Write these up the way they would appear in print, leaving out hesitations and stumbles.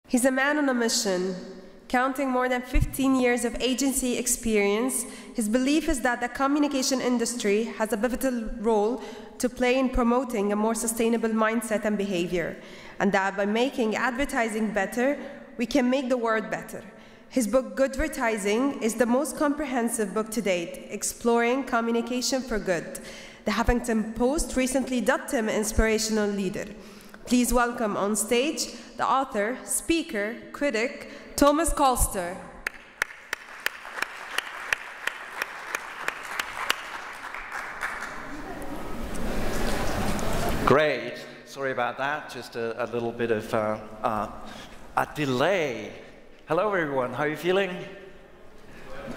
He's a man on a mission. Counting more than 15 years of agency experience, his belief is that the communication industry has a pivotal role to play in promoting a more sustainable mindset and behavior, and that by making advertising better, we can make the world better. His book, Good Advertising, is the most comprehensive book to date, exploring communication for good. The Huffington Post recently dubbed him an inspirational leader. Please welcome on stage the author, speaker, critic, Thomas Kolster. Great. Sorry about that. Just a little bit of a delay. Hello, everyone. How are you feeling?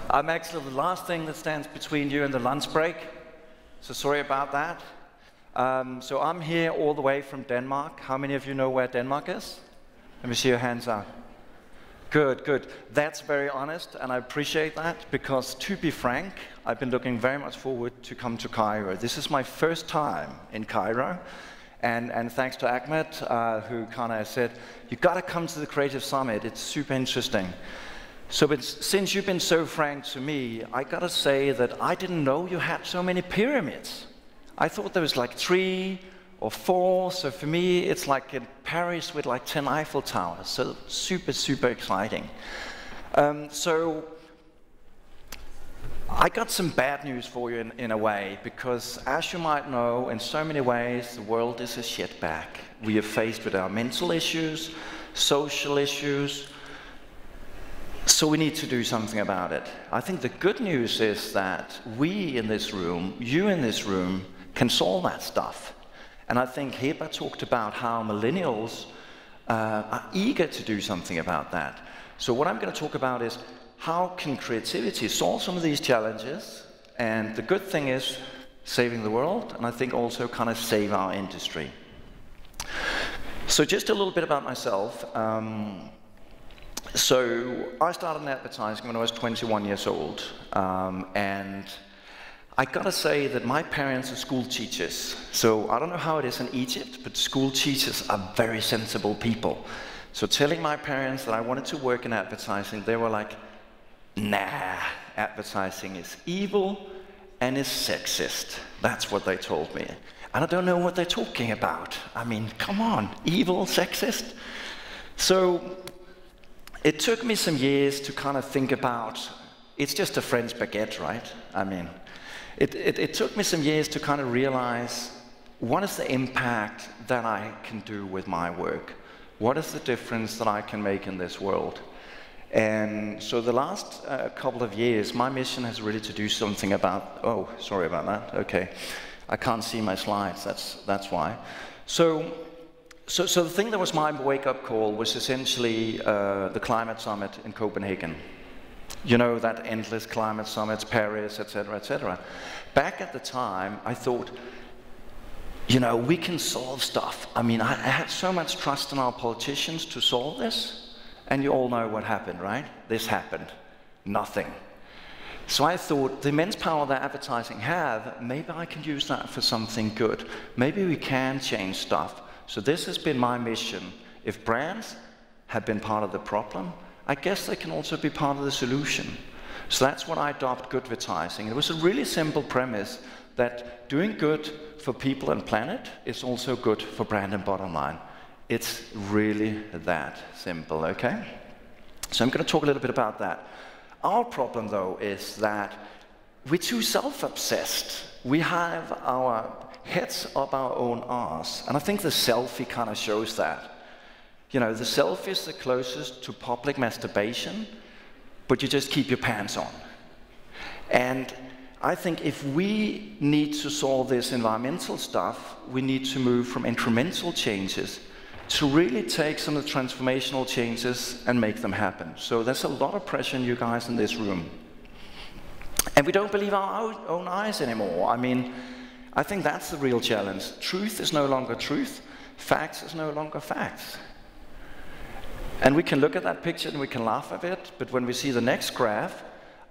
I'm actually the last thing that stands between you and the lunch break, so sorry about that. So I'm here all the way from Denmark. How many of you know where Denmark is? Let me see your hands up. Good, good. That's very honest, and I appreciate that, because to be frank, I've been looking very much forward to come to Cairo. This is my first time in Cairo, and thanks to Ahmed, who kind of said, you got to come to the Creative Summit, it's super interesting. So since you've been so frank to me, I got to say that I didn't know you had so many pyramids. I thought there was like 3 or 4, so for me it's like in Paris with like 10 Eiffel Towers, so super, super exciting. So I got some bad news for you in a way, because as you might know, in so many ways the world is a shitbag. We are faced with our mental issues, social issues, so we need to do something about it. I think the good news is that we in this room, you in this room, can solve that stuff. And I think Heba talked about how millennials are eager to do something about that. So what I'm going to talk about is how can creativity solve some of these challenges, and the good thing is saving the world, and I think also kind of save our industry. So just a little bit about myself. So I started in advertising when I was 21 years old, and I gotta say that my parents are school teachers. So I don't know how it is in Egypt, but school teachers are very sensible people. So telling my parents that I wanted to work in advertising, they were like, nah, advertising is evil and is sexist. That's what they told me. And I don't know what they're talking about. I mean, come on, evil, sexist? So it took me some years to kind of think about, it's just a French baguette, right? I mean, it took me some years to kind of realize, what is the impact that I can do with my work? What is the difference that I can make in this world? And so the last couple of years, my mission has really to do something about, oh, sorry about that, okay. I can't see my slides, that's why. So the thing that was my wake-up call was essentially the climate summit in Copenhagen. You know, that endless climate summits, Paris, etc., etc. Back at the time, I thought, you know, we can solve stuff. I mean, I had so much trust in our politicians to solve this, and you all know what happened, right? This happened. Nothing. So I thought, the immense power that advertising have, maybe I can use that for something good. Maybe we can change stuff. So this has been my mission. If brands have been part of the problem, I guess they can also be part of the solution. So that's what I adopted Good Advertising. It was a really simple premise that doing good for people and planet is also good for brand and bottom line. It's really that simple, okay? So I'm going to talk a little bit about that. Our problem, though, is that we're too self-obsessed. We have our heads up our own arse. And I think the selfie kind of shows that. You know, the selfie is the closest to public masturbation, but you just keep your pants on. And I think if we need to solve this environmental stuff, we need to move from incremental changes to really take some of the transformational changes and make them happen. So there's a lot of pressure on you guys in this room. And we don't believe our own eyes anymore. I mean, I think that's the real challenge. Truth is no longer truth. Facts is no longer facts. And we can look at that picture and we can laugh at it, but when we see the next graph,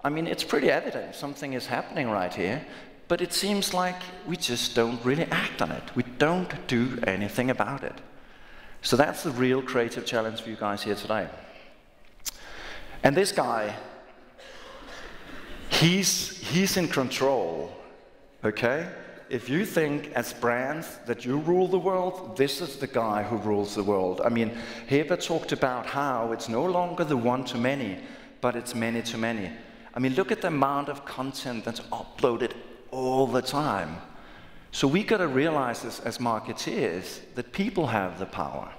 I mean, it's pretty evident something is happening right here, but it seems like we just don't really act on it. We don't do anything about it. So that's the real creative challenge for you guys here today. And this guy, he's in control, okay? If you think as brands that you rule the world, this is the guy who rules the world. I mean, Heba talked about how it's no longer the one-to-many, but it's many-to-many. I mean, look at the amount of content that's uploaded all the time. So we got to realize this as marketeers, that people have the power.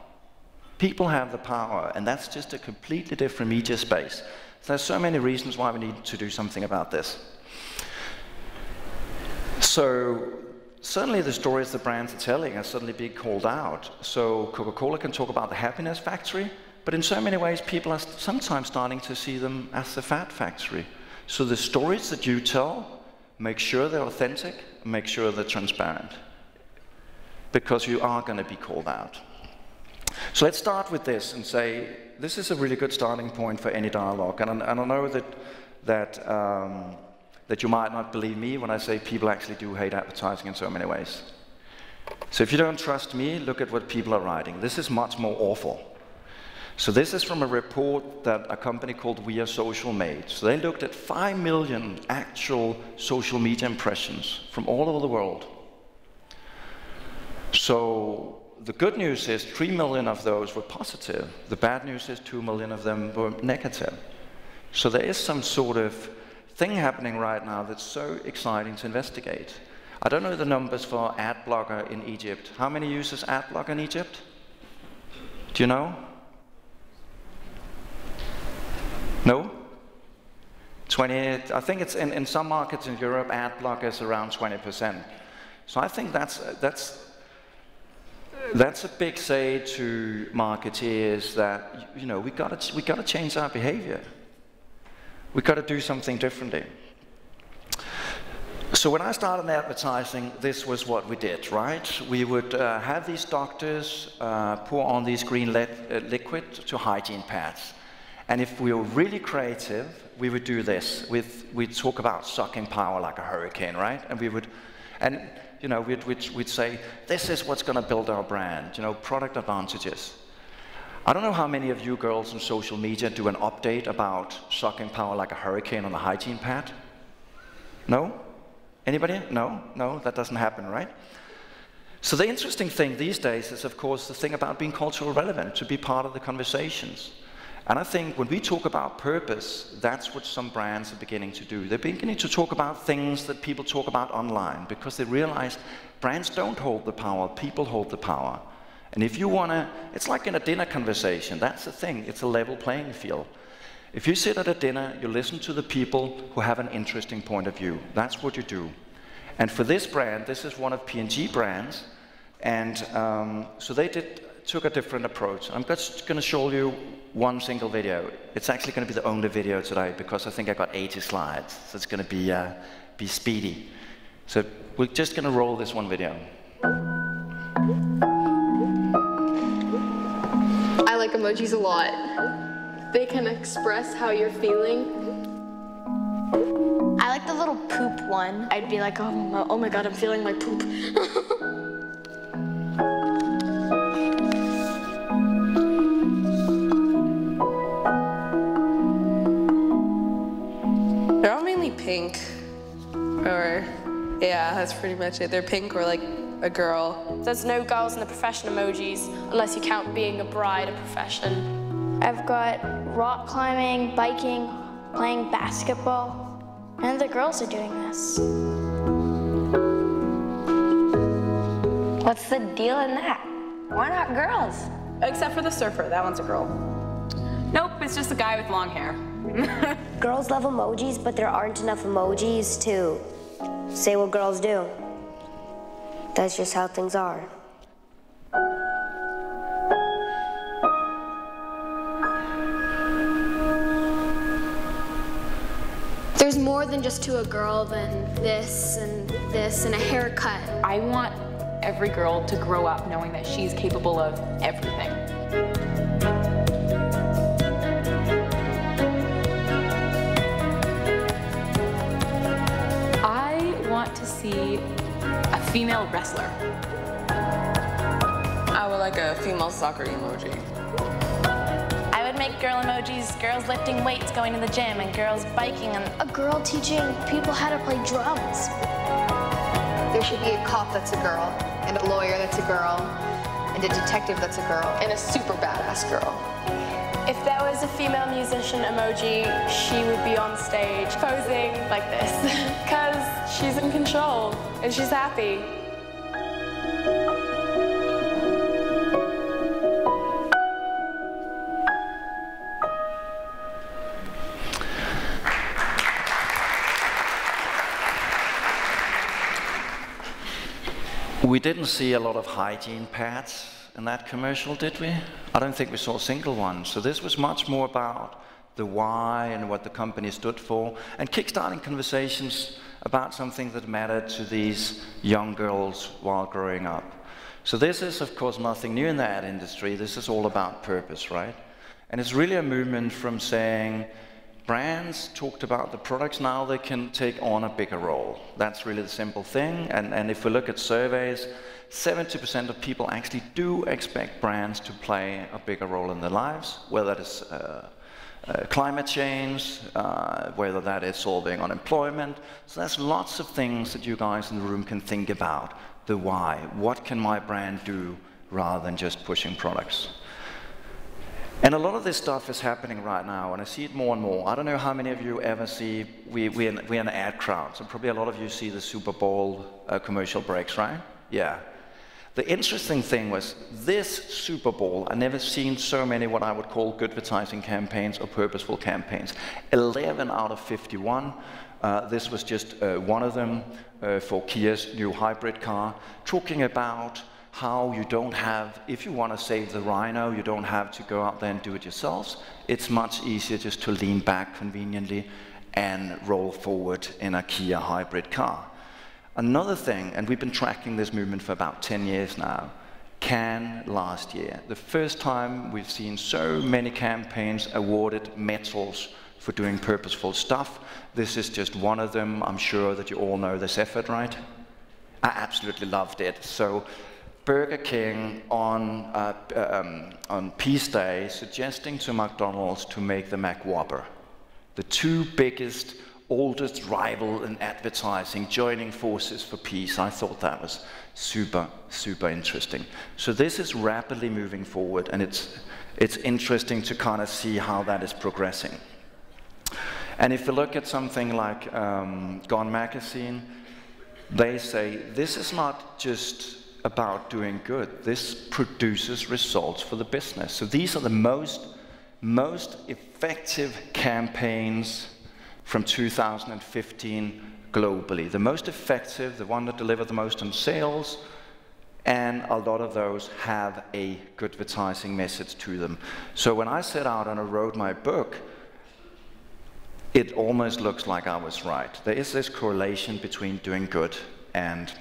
People have the power, and that's just a completely different media space. There's so many reasons why we need to do something about this. So certainly the stories the brands are telling are suddenly being called out. So Coca-Cola can talk about the happiness factory, but in so many ways people are sometimes starting to see them as the fat factory. So the stories that you tell, make sure they're authentic, make sure they're transparent, because you are going to be called out. So let's start with this and say, this is a really good starting point for any dialogue. And I know that you might not believe me when I say people actually do hate advertising in so many ways. So if you don't trust me, look at what people are writing. This is much more awful. So this is from a report that a company called We Are Social made. So they looked at 5 million actual social media impressions from all over the world. So the good news is 3 million of those were positive. The bad news is 2 million of them were negative. So there is some sort of thing happening right now that's so exciting to investigate. I don't know the numbers for AdBlocker in Egypt. How many uses AdBlocker in Egypt? Do you know? No? 28, I think it's in some markets in Europe, AdBlocker is around 20%. So I think that's a big say to marketeers that, you know, we gotta change our behavior. We gotta do something differently. So when I started in advertising, this was what we did, right? We would have these doctors pour on these green liquid to hygiene pads. And if we were really creative, we would do this. We'd talk about sucking power like a hurricane, right? And you know, we'd say, this is what's going to build our brand, you know, product advantages. I don't know how many of you girls on social media do an update about sucking power like a hurricane on a hygiene pad. No? Anybody? No, that doesn't happen, right? So the interesting thing these days is, of course, the thing about being culturally relevant, to be part of the conversations. And I think when we talk about purpose, that's what some brands are beginning to do. They're beginning to talk about things that people talk about online, because they realize brands don't hold the power, people hold the power. And if you want to, it's like in a dinner conversation, that's the thing, it's a level playing field. If you sit at a dinner, you listen to the people who have an interesting point of view. That's what you do. And for this brand, this is one of P&G brands, and so they took a different approach. I'm just going to show you one single video. It's actually going to be the only video today, because I think I got 80 slides, so it's going to be speedy. So we're just going to roll this one video. I like emojis a lot. They can express how you're feeling. I like the little poop one. I'd be like, oh my god, I'm feeling like poop. They're all mainly pink. Or, yeah, that's pretty much it. They're pink or like a girl. There's no girls in the profession emojis, unless you count being a bride a profession. I've got rock climbing, biking, playing basketball, and the girls are doing this. What's the deal in that? Why not girls? Except for the surfer, that one's a girl. Nope, it's just a guy with long hair. Girls love emojis, but there aren't enough emojis to say what girls do. That's just how things are. There's more than just to a girl than this and a haircut. I want every girl to grow up knowing that she's capable of everything. I want to see a female wrestler. I would like a female soccer emoji. I would make girl emojis, girls lifting weights going to the gym, and girls biking, and a girl teaching people how to play drums. There should be a cop that's a girl, and a lawyer that's a girl, and a detective that's a girl, and a super badass girl. If there was a female musician emoji, she would be on stage posing like this, because she's in control and she's happy. We didn't see a lot of hygiene pads in that commercial, did we? I don't think we saw a single one. So this was much more about the why and what the company stood for, and kickstarting conversations about something that mattered to these young girls while growing up. So this is, of course, nothing new in the ad industry. This is all about purpose, right? And it's really a movement from saying, brands talked about the products, now they can take on a bigger role. That's really the simple thing. And if we look at surveys, 70% of people actually do expect brands to play a bigger role in their lives, whether that is climate change, whether that is solving unemployment. So there's lots of things that you guys in the room can think about. The why. What can my brand do rather than just pushing products? And a lot of this stuff is happening right now, and I see it more and more. I don't know how many of you ever see, we're an ad crowd, so probably a lot of you see the Super Bowl commercial breaks, right? Yeah. The interesting thing was, this Super Bowl, I've never seen so many what I would call good advertising campaigns or purposeful campaigns. 11 out of 51. This was just one of them for Kia's new hybrid car, talking about how you don't have, if you want to save the rhino, you don't have to go out there and do it yourselves. It's much easier just to lean back conveniently and roll forward in a Kia hybrid car. Another thing, and we've been tracking this movement for about 10 years now, Cannes last year. The first time we've seen so many campaigns awarded medals for doing purposeful stuff. This is just one of them. I'm sure that you all know this effort, right? I absolutely loved it. So Burger King on Peace Day suggesting to McDonald's to make the McWhopper. The two biggest, oldest rival in advertising joining forces for peace. I thought that was super, super interesting. So this is rapidly moving forward, and it's interesting to kind of see how that is progressing. And if you look at something like Gone Magazine, they say this is not just about doing good. This produces results for the business. So these are the most effective campaigns from 2015 globally. The most effective, the one that delivered the most on sales, and a lot of those have a good advertising message to them. So when I set out and I wrote my book, it almost looks like I was right. There is this correlation between doing good and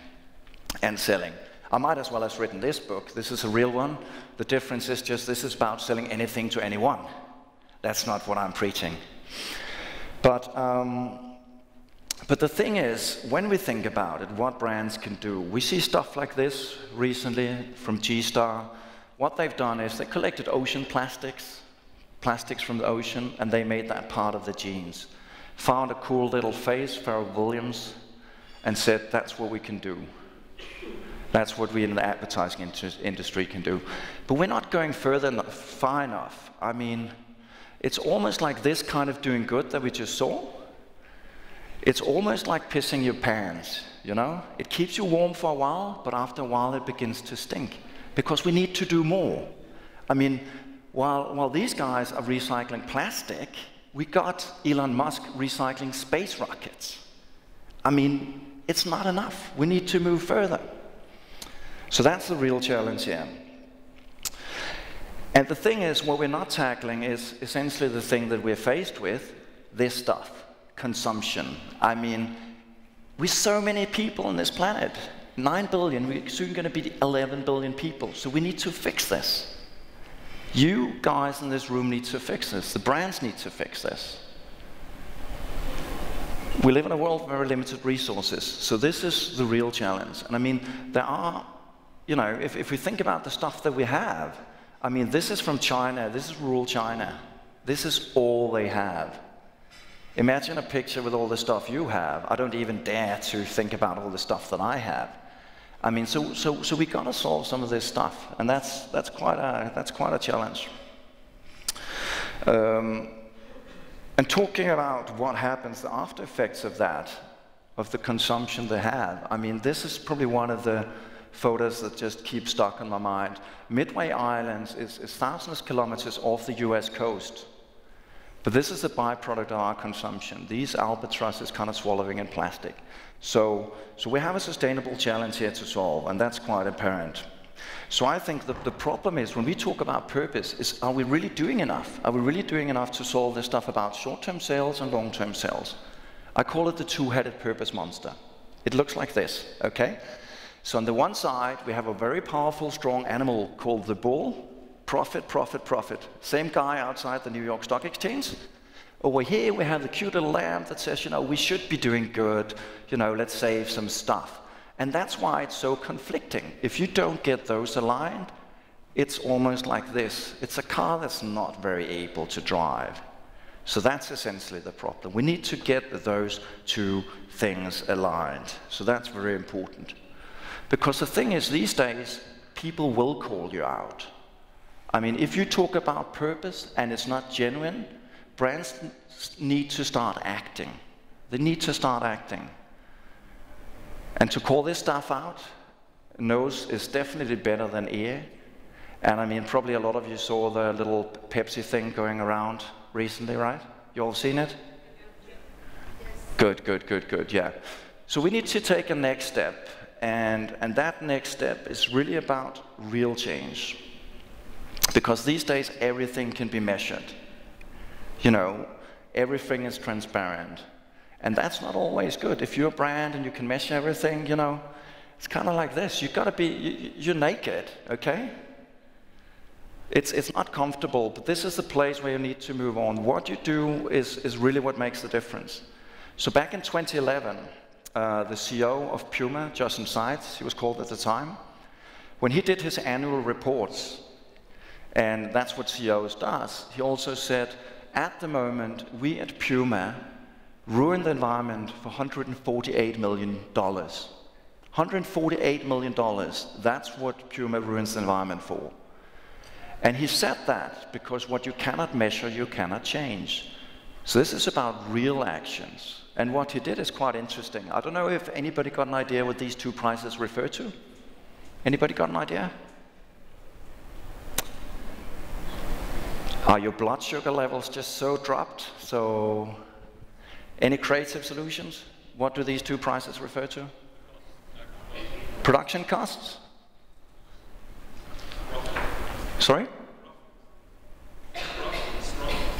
selling. I might as well have written this book. This is a real one. The difference is just this is about selling anything to anyone. That's not what I'm preaching. But the thing is, when we think about it, what brands can do, we see stuff like this recently from G-Star. What they've done is they collected ocean plastics from the ocean, and they made that part of the jeans. Found a cool little face, Pharrell Williams, and said, that's what we can do. That's what we in the advertising industry can do. But we're not going far enough. I mean, it's almost like this kind of doing good that we just saw. It's almost like pissing your pants, you know? It keeps you warm for a while, but after a while it begins to stink. Because we need to do more. I mean, while these guys are recycling plastic, we got Elon Musk recycling space rockets. I mean, it's not enough. We need to move further. So that's the real challenge here. And the thing is, what we're not tackling is essentially the thing that we're faced with, this stuff, consumption. I mean, we're so many people on this planet, 9 billion, we're soon going to be 11 billion people, so we need to fix this. You guys in this room need to fix this, the brands need to fix this. We live in a world of very limited resources, so this is the real challenge. And I mean, there are you know, if we think about the stuff that we have, I mean, this is from China, this is rural China. This is all they have. Imagine a picture with all the stuff you have. I don't even dare to think about all the stuff that I have. I mean, so we got to solve some of this stuff, and that's quite a challenge. And talking about what happens, the after effects of that, of the consumption they have. I mean, this is probably one of the photos that just keep stuck in my mind. Midway Island is thousands of kilometers off the US coast. But this is a byproduct of our consumption. These albatrosses kind of swallowing in plastic. So we have a sustainable challenge here to solve, and that's quite apparent. So I think that the problem is, when we talk about purpose, is are we really doing enough? Are we really doing enough to solve this stuff about short-term sales and long-term sales? I call it the two-headed purpose monster. It looks like this, okay? So on the one side, we have a very powerful, strong animal called the bull. Profit, profit, profit. Same guy outside the New York Stock Exchange. Over here, we have the cute little lamb that says, you know, we should be doing good, you know, let's save some stuff. And that's why it's so conflicting. If you don't get those aligned, it's almost like this. It's a car that's not very able to drive. So that's essentially the problem. We need to get those two things aligned. So that's very important. Because the thing is, these days, people will call you out. I mean, if you talk about purpose and it's not genuine, brands need to start acting. They need to start acting. And to call this stuff out, nose is definitely better than ear. And I mean, probably a lot of you saw the little Pepsi thing going around recently, right? You all seen it? Good, good, good, good, yeah. So we need to take a next step. And that next step is really about real change. Because these days, everything can be measured. You know, everything is transparent. And that's not always good. If you're a brand and you can measure everything, you know, it's kind of like this. You've got to be, you're naked, okay? It's not comfortable, but this is the place where you need to move on. What you do is really what makes the difference. So back in 2011, the CEO of Puma, Justin Seitz, he was called at the time, when he did his annual reports, and that's what CEOs does, he also said, at the moment, we at Puma ruin the environment for $148 million. $148 million, that's what Puma ruins the environment for. And he said that because what you cannot measure, you cannot change. So this is about real actions. And what he did is quite interesting. I don't know if anybody got an idea what these two prices refer to. Anybody got an idea? Are your blood sugar levels just so dropped? So, any creative solutions? What do these two prices refer to? Production costs? Sorry?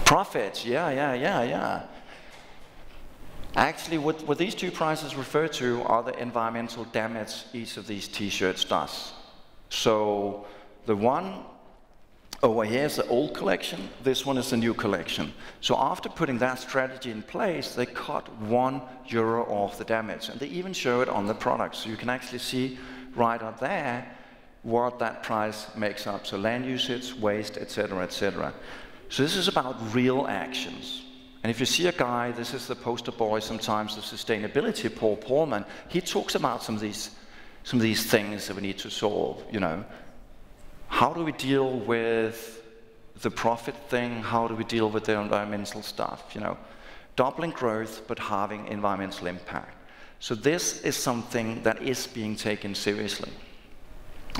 Profits, yeah. Actually, what these two prices refer to are the environmental damage each of these t-shirts does. So, the one over here is the old collection, this one is the new collection. So after putting that strategy in place, they cut €1 off the damage. And they even show it on the product. So you can actually see right up there what that price makes up. So land usage, waste, etc., etc. So this is about real actions. And if you see a guy, this is the poster boy sometimes of sustainability, Paul Polman, he talks about some of these things that we need to solve, you know. How do we deal with the profit thing? How do we deal with the environmental stuff? You know, doubling growth, but halving environmental impact. So this is something that is being taken seriously.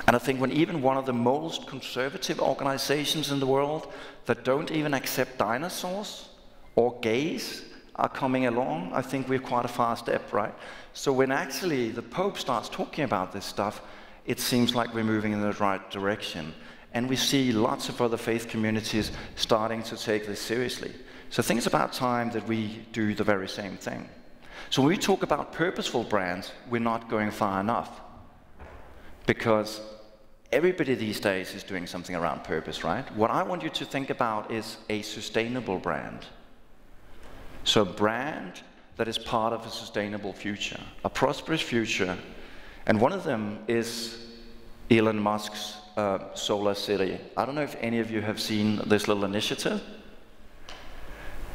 And I think when even one of the most conservative organizations in the world that don't even accept dinosaurs or gays are coming along, I think we're quite a far step, right? So when actually the Pope starts talking about this stuff, it seems like we're moving in the right direction. And we see lots of other faith communities starting to take this seriously. So I think it's about time that we do the very same thing. So when we talk about purposeful brands, we're not going far enough. Because everybody these days is doing something around purpose, right? What I want you to think about is a sustainable brand. So a brand that is part of a sustainable future, a prosperous future. And one of them is Elon Musk's solar city. I don't know if any of you have seen this little initiative.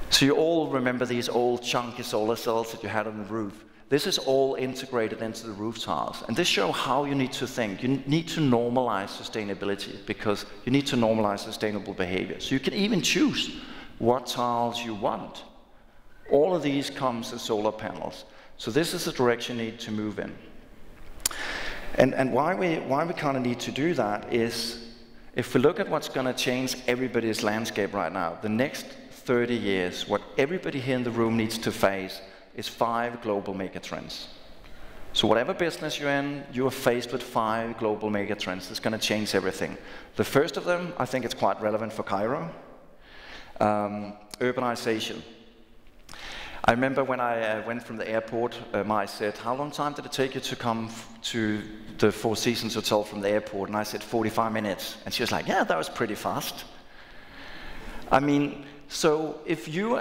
So you all remember these old chunky solar cells that you had on the roof. This is all integrated into the roof tiles. And this shows how you need to think. You need to normalize sustainability because you need to normalize sustainable behavior. So you can even choose what tiles you want. All of these comes as solar panels. So this is the direction you need to move in. And why we kind of need to do that is, if we look at what's going to change everybody's landscape right now, the next 30 years, what everybody here in the room needs to face is 5 global megatrends. So whatever business you're in, you are faced with 5 global megatrends that's going to change everything. The first of them, I think it's quite relevant for Cairo, urbanization. I remember when I went from the airport, Mai said, how long time did it take you to come to the Four Seasons Hotel from the airport? And I said, 45 minutes. And she was like, yeah, that was pretty fast. I mean, so if you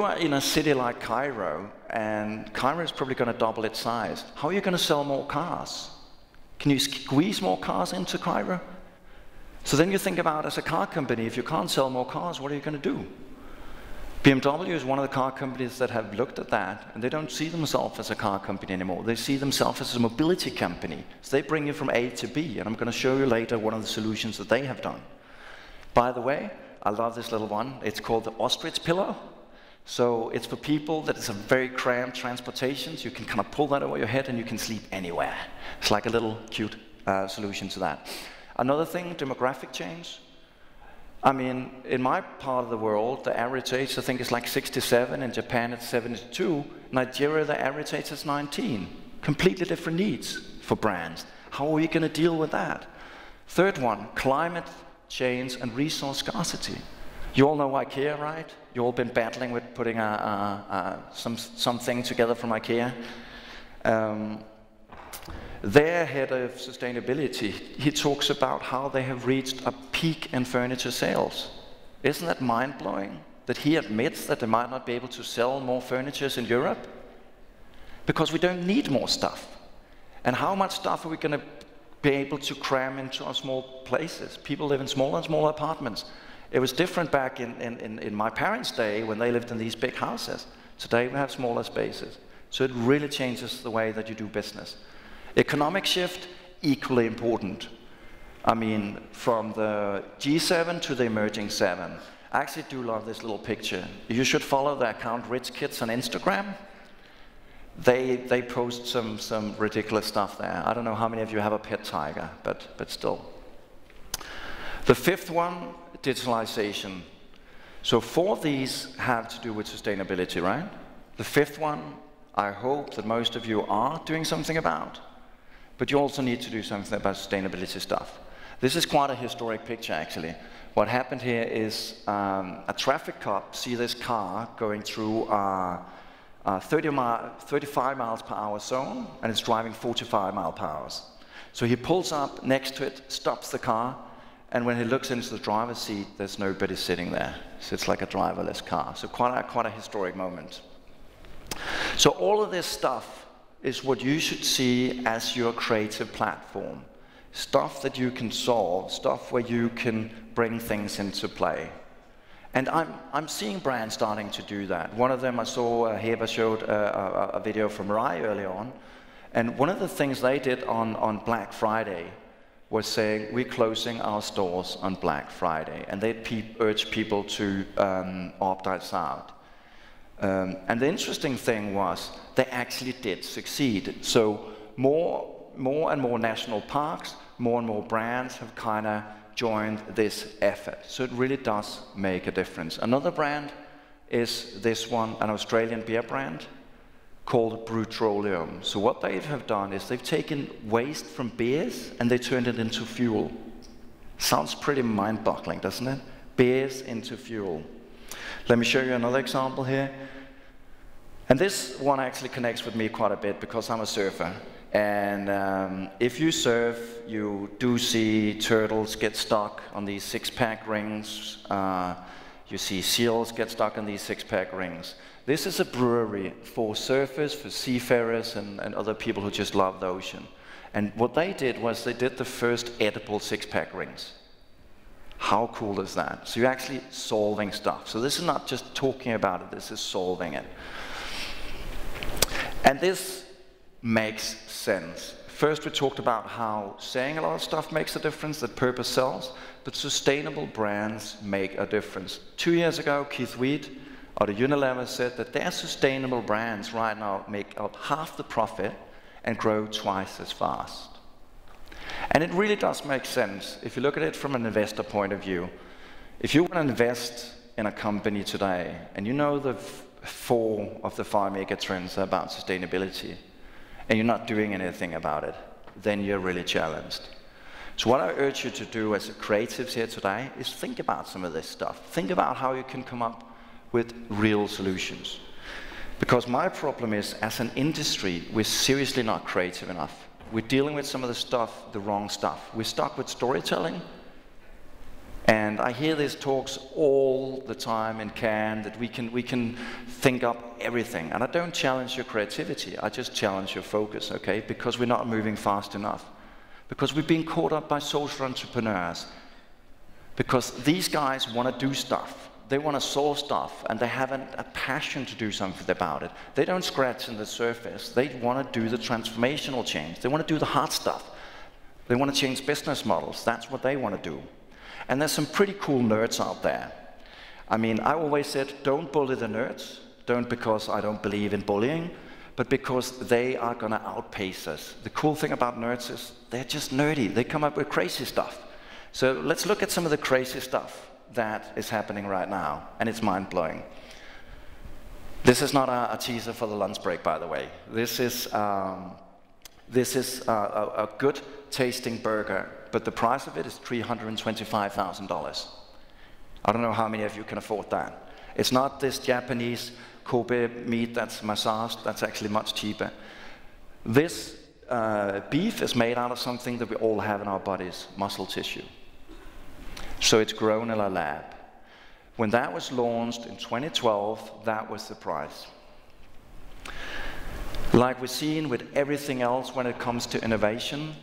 are in a city like Cairo, and Cairo is probably going to double its size, how are you going to sell more cars? Can you squeeze more cars into Cairo? So then you think about, as a car company, if you can't sell more cars, what are you going to do? BMW is one of the car companies that have looked at that, and they don't see themselves as a car company anymore. They see themselves as a mobility company. So they bring you from A to B, and I'm going to show you later one of the solutions that they have done. By the way, I love this little one. It's called the ostrich pillow. So it's for people that is a very cramped transportation. So you can kind of pull that over your head and you can sleep anywhere. It's like a little cute solution to that. Another thing, demographic change. I mean, in my part of the world, the average age, I think, is like 67. In Japan, it's 72. Nigeria, the average age is 19. Completely different needs for brands. How are we going to deal with that? Third one, climate change and resource scarcity. You all know IKEA, right? You've all been battling with putting something together from IKEA. Their head of sustainability, he talks about how they have reached a peak in furniture sales. Isn't that mind-blowing? That he admits that they might not be able to sell more furniture in Europe? Because we don't need more stuff. And how much stuff are we going to be able to cram into our small places? People live in smaller and smaller apartments. It was different back in my parents' day when they lived in these big houses. Today we have smaller spaces. So it really changes the way that you do business. Economic shift, equally important. I mean, from the G7 to the emerging 7. I actually do love this little picture. You should follow the account Rich Kids on Instagram. They post some ridiculous stuff there. I don't know how many of you have a pet tiger, but still. The fifth one, digitalisation. So 4 of these have to do with sustainability, right? The fifth one, I hope that most of you are doing something about. But you also need to do something about sustainability stuff. This is quite a historic picture, actually. What happened here is a traffic cop sees this car going through a 35 miles per hour zone, and it's driving 45 miles per hour. So he pulls up next to it, stops the car, and when he looks into the driver's seat, there's nobody sitting there. So it's like a driverless car. So quite a historic moment. So all of this stuff is what you should see as your creative platform. Stuff that you can solve, stuff where you can bring things into play. And I'm seeing brands starting to do that. One of them, I saw, Heba showed a video from Rai early on. And one of the things they did on Black Friday was saying, we're closing our stores on Black Friday. And they urged people to opt us out. And the interesting thing was, they actually did succeed. So more and more national parks, more and more brands have kind of joined this effort. So it really does make a difference. Another brand is this one, an Australian beer brand called Brutroleum. So what they have done is they've taken waste from beers and they turned it into fuel. Sounds pretty mind-boggling, doesn't it? Beers into fuel. Let me show you another example here. And this one actually connects with me quite a bit because I'm a surfer. And if you surf, you do see turtles get stuck on these 6-pack rings. You see seals get stuck on these 6-pack rings. This is a brewery for surfers, for seafarers, and other people who just love the ocean. And what they did was they did the first edible six-pack rings. How cool is that? So you're actually solving stuff. So this is not just talking about it, this is solving it. And this makes sense. First we talked about how saying a lot of stuff makes a difference, that purpose sells, but sustainable brands make a difference. 2 years ago, Keith Weed out of Unilever said that their sustainable brands right now make up half the profit and grow twice as fast. And it really does make sense if you look at it from an investor point of view. If you want to invest in a company today, and you know the 4 of the 5 mega trends are about sustainability, and you're not doing anything about it, then you're really challenged. So what I urge you to do as creatives here today is think about some of this stuff. Think about how you can come up with real solutions. Because my problem is, as an industry, we're seriously not creative enough. We're dealing with some of the stuff, the wrong stuff. We're stuck with storytelling. And I hear these talks all the time in Cannes that we can think up everything. And I don't challenge your creativity, I just challenge your focus, okay? Because we're not moving fast enough. Because we're being caught up by social entrepreneurs. Because these guys want to do stuff. They want to solve stuff, and they haven't a passion to do something about it. They don't scratch on the surface. They want to do the transformational change. They want to do the hard stuff. They want to change business models. That's what they want to do. And there's some pretty cool nerds out there. I mean, I always said, don't bully the nerds. Don't because I don't believe in bullying, but because they are going to outpace us. The cool thing about nerds is they're just nerdy. They come up with crazy stuff. So let's look at some of the crazy stuff that is happening right now, and it's mind-blowing. This is not a teaser for the lunch break, by the way. This is a good tasting burger, but the price of it is $325,000. I don't know how many of you can afford that. It's not this Japanese Kobe meat that's massaged. That's actually much cheaper. This beef is made out of something that we all have in our bodies, muscle tissue. So it's grown in a lab. When that was launched in 2012, that was the price. Like we're seeing with everything else when it comes to innovation,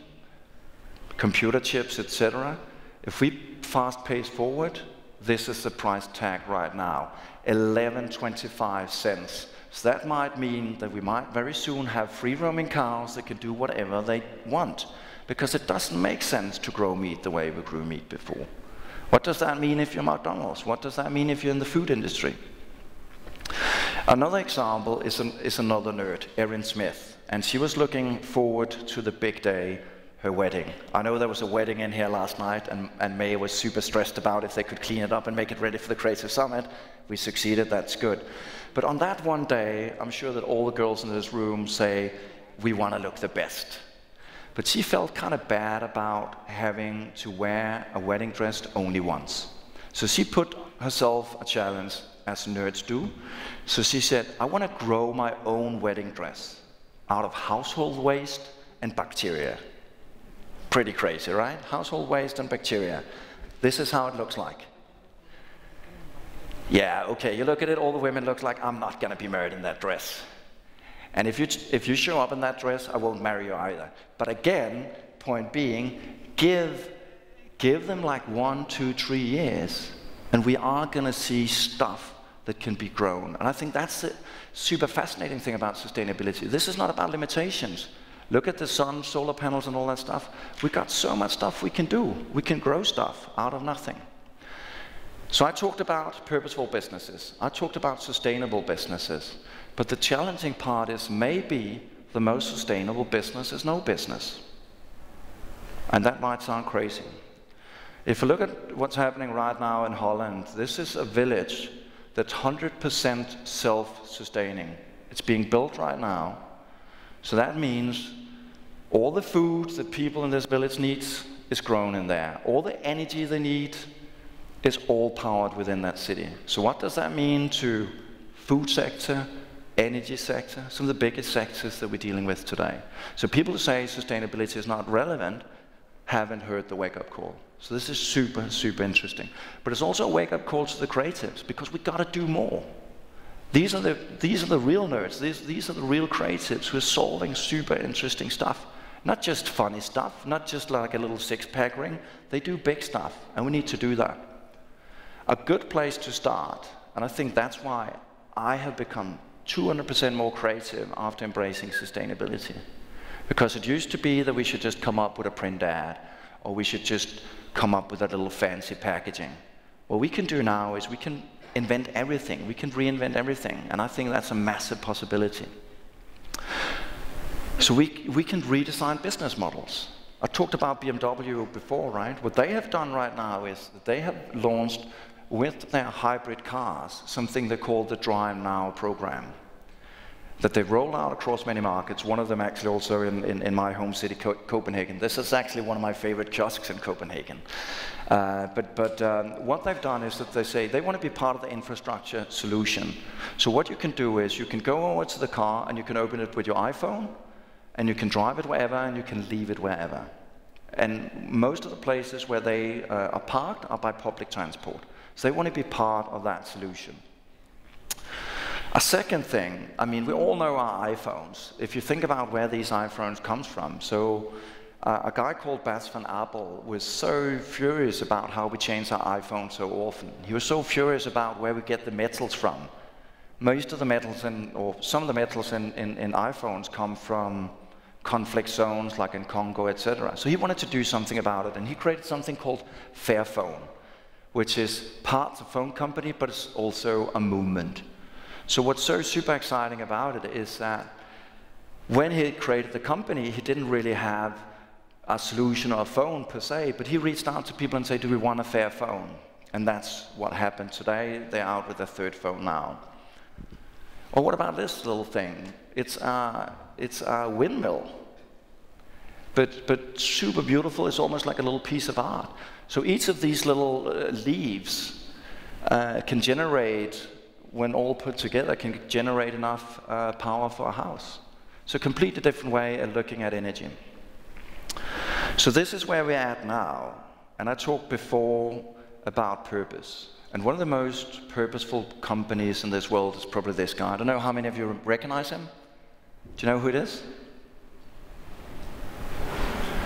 computer chips, etc., if we fast pace forward, this is the price tag right now, 11.25 cents. So that might mean that we might very soon have free-roaming cows that can do whatever they want, because it doesn't make sense to grow meat the way we grew meat before. What does that mean if you're McDonald's? What does that mean if you're in the food industry? Another example is another nerd, Erin Smith, and she was looking forward to the big day, her wedding. I know there was a wedding in here last night, and May was super stressed about if they could clean it up and make it ready for the Creative Summit. We succeeded, that's good. But on that one day, I'm sure that all the girls in this room say, we want to look the best. But she felt kind of bad about having to wear a wedding dress only once. So she put herself a challenge, as nerds do. So she said, I want to grow my own wedding dress out of household waste and bacteria. Pretty crazy, right? Household waste and bacteria. This is how it looks like. Yeah, okay, you look at it, all the women look like, I'm not going to be married in that dress. And if you show up in that dress, I won't marry you either. But again, point being, give them like 1, 2, 3 years, and we are going to see stuff that can be grown. And I think that's the super fascinating thing about sustainability. This is not about limitations. Look at the sun, solar panels, and all that stuff. We've got so much stuff we can do. We can grow stuff out of nothing. So I talked about purposeful businesses. I talked about sustainable businesses. But the challenging part is maybe the most sustainable business is no business. And that might sound crazy. If you look at what's happening right now in Holland, this is a village that's 100% self-sustaining. It's being built right now. So that means all the food that people in this village need is grown in there. All the energy they need is all powered within that city. So what does that mean to food sector, energy sector, some of the biggest sectors that we're dealing with today? So people who say sustainability is not relevant haven't heard the wake-up call. So this is super, super interesting. But it's also a wake-up call to the creatives, because we've got to do more. These are the real nerds. These are the real creatives who are solving super interesting stuff. Not just funny stuff, not just like a little six-pack ring. They do big stuff, and we need to do that. A good place to start, and I think that's why I have become 200% more creative after embracing sustainability. Because it used to be that we should just come up with a print ad, or we should just come up with a little fancy packaging. What we can do now is we can invent everything, we can reinvent everything, and I think that's a massive possibility. So we can redesign business models. I talked about BMW before, right? What they have done right now is that they have launched with their hybrid cars something they call the Drive Now program, that they roll out across many markets, one of them actually also in my home city, Copenhagen. This is actually one of my favorite kiosks in Copenhagen. What they've done is that they say they want to be part of the infrastructure solution. So what you can do is you can go over to the car and you can open it with your iPhone, and you can drive it wherever and you can leave it wherever. And most of the places where they are parked are by public transport. So they want to be part of that solution. A second thing, I mean, we all know our iPhones. If you think about where these iPhones come from, so a guy called Bas van Appel was so furious about how we change our iPhone so often. He was so furious about where we get the metals from. Most of the metals, or some of the metals in iPhones come from conflict zones like in Congo, etc. So he wanted to do something about it, and he created something called Fairphone, which is part of a phone company, but it's also a movement. So what's so super exciting about it is that when he created the company, he didn't really have a solution or a phone per se, but he reached out to people and said, do we want a fair phone? And that's what happened today. They're out with their third phone now. Or what about this little thing? It's a windmill, but super beautiful. It's almost like a little piece of art. So each of these little leaves can generate, when all put together, can generate enough power for a house. So a completely different way of looking at energy. So this is where we're at now. And I talked before about purpose. And one of the most purposeful companies in this world is probably this guy. I don't know how many of you recognize him. Do you know who it is?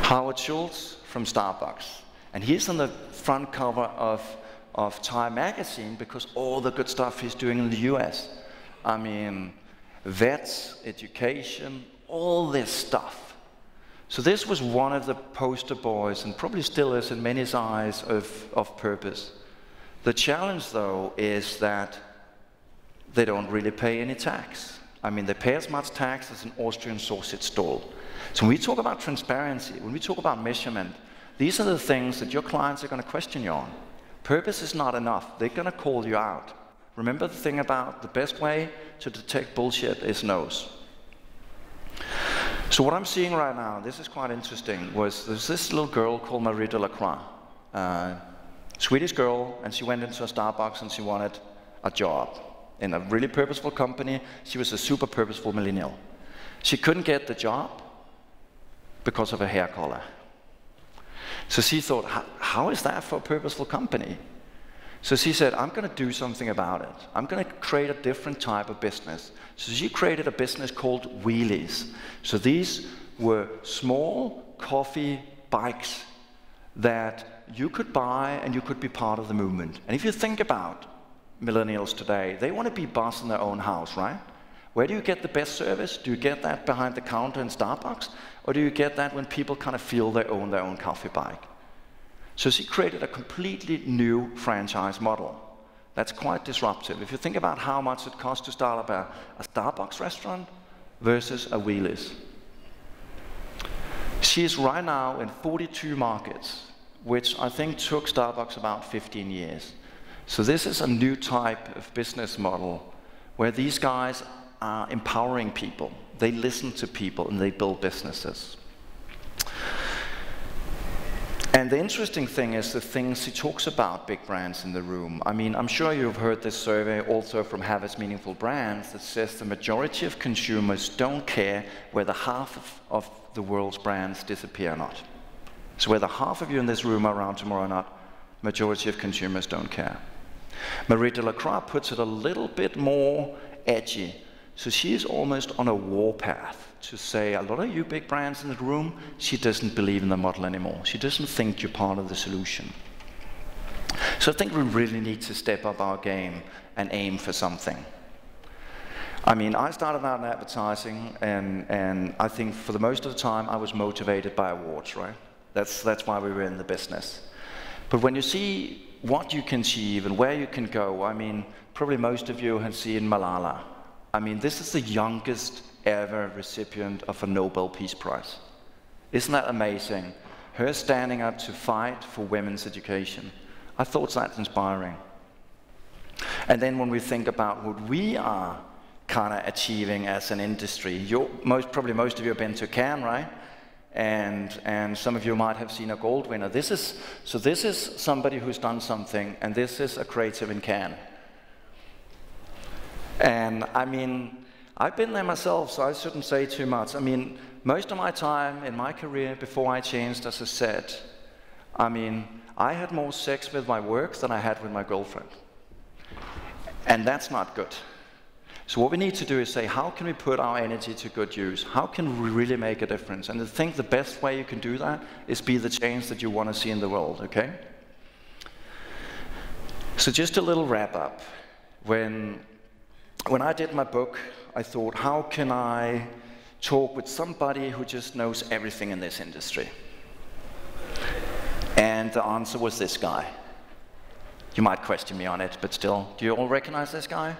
Howard Schultz from Starbucks. And he's on the front cover of Time magazine because all the good stuff he's doing in the US. I mean, vets, education, all this stuff. So this was one of the poster boys, and probably still is in many eyes, of purpose. The challenge, though, is that they don't really pay any tax. I mean, they pay as much tax as an Austrian sausage stall. So when we talk about transparency, when we talk about measurement, these are the things that your clients are going to question you on. Purpose is not enough. They're going to call you out. Remember the thing about the best way to detect bullshit is no's. So what I'm seeing right now, this is quite interesting, there's this little girl called Marie Delacroix. Swedish girl, and she went into a Starbucks and she wanted a job in a really purposeful company. She was a super purposeful millennial. She couldn't get the job because of her hair color. So she thought, how is that for a purposeful company? So she said, I'm going to do something about it. I'm going to create a different type of business. So she created a business called Wheelies. So these were small coffee bikes that you could buy and you could be part of the movement. And if you think about millennials today, they want to be boss in their own house, right? Where do you get the best service? Do you get that behind the counter in Starbucks? Or do you get that when people kind of feel they own their own coffee bike? So she created a completely new franchise model. That's quite disruptive. If you think about how much it costs to start up a Starbucks restaurant versus a Wheelies. She is right now in 42 markets, which I think took Starbucks about 15 years. So this is a new type of business model where these guys are empowering people. They listen to people and they build businesses. And the interesting thing is the things he talks about big brands in the room. I mean, I'm sure you've heard this survey also from Harvard's Meaningful Brands that says the majority of consumers don't care whether half of the world's brands disappear or not. So whether half of you in this room are around tomorrow or not, majority of consumers don't care. Marie Delacroix puts it a little bit more edgy. So she is almost on a warpath to say, a lot of you big brands in the room, she doesn't believe in the model anymore. She doesn't think you're part of the solution. So I think we really need to step up our game and aim for something. I mean, I started out in advertising, and I think for the most of the time I was motivated by awards, right? That's why we were in the business. But when you see what you can achieve and where you can go, I mean, probably most of you have seen Malala. I mean, this is the youngest ever recipient of a Nobel Peace Prize. Isn't that amazing? Her standing up to fight for women's education. I thought that's inspiring. And then when we think about what we are kind of achieving as an industry, probably most of you have been to Cannes, right? And some of you might have seen a gold winner. This is somebody who's done something, and this is a creative in Cannes. And I mean, I've been there myself, so I shouldn't say too much. I mean, most of my time in my career before I changed, as I said, I mean, I had more sex with my work than I had with my girlfriend. And that's not good. So what we need to do is say, how can we put our energy to good use? How can we really make a difference? And I think the best way you can do that is be the change that you want to see in the world, okay? So just a little wrap up. When I did my book, I thought, how can I talk with somebody who just knows everything in this industry? And the answer was this guy. You might question me on it, but still, do you all recognize this guy?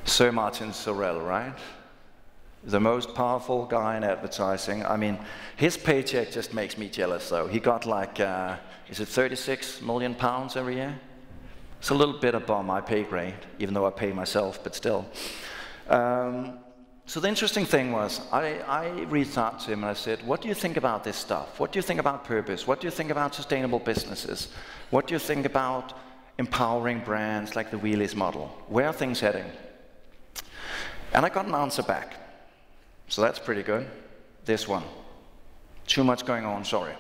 Sir Martin Sorrell, right? The most powerful guy in advertising. I mean, his paycheck just makes me jealous, though. He got like, is it 36 million pounds every year? It's a little bit above my pay grade, even though I pay myself, but still. So the interesting thing was, I reached out to him and I said, what do you think about this stuff? What do you think about purpose? What do you think about sustainable businesses? What do you think about empowering brands like the Wheelies model? Where are things heading? And I got an answer back. So that's pretty good. This one. Too much going on, sorry.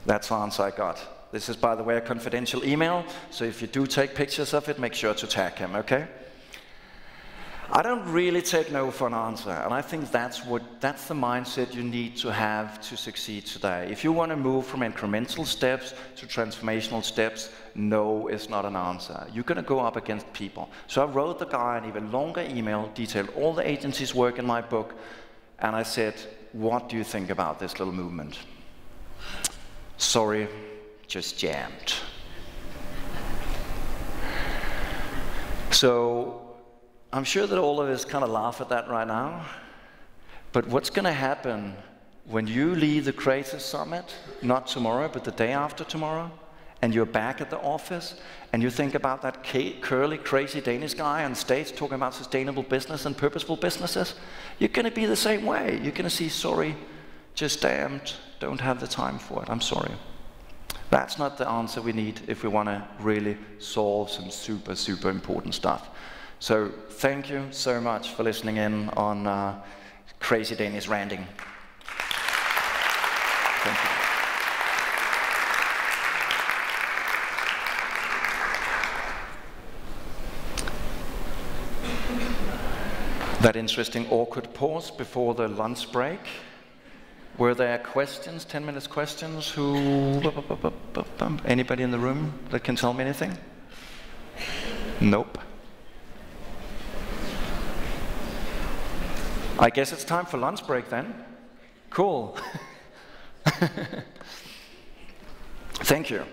That's the answer I got. This is, by the way, a confidential email, so if you do take pictures of it, make sure to tag him, okay? I don't really take no for an answer, and I think that's the mindset you need to have to succeed today. If you want to move from incremental steps to transformational steps, no is not an answer. You're going to go up against people. So I wrote the guy an even longer email, detailed all the agencies' work in my book, and I said, what do you think about this little movement? Sorry, just jammed. So I'm sure that all of us kind of laugh at that right now, but what's going to happen when you leave the Creative Summit, not tomorrow, but the day after tomorrow, and you're back at the office, and you think about that curly, crazy Danish guy on stage talking about sustainable business and purposeful businesses? You're going to be the same way. You're going to see, sorry, just damned, don't have the time for it, I'm sorry. That's not the answer we need if we want to really solve some super, super important stuff. So thank you so much for listening in on Crazy Danish Ranting. Thank you. That interesting awkward pause before the lunch break. Were there questions, 10 minutes questions? Anybody in the room that can tell me anything? Nope. I guess it's time for lunch break then. Cool. Thank you.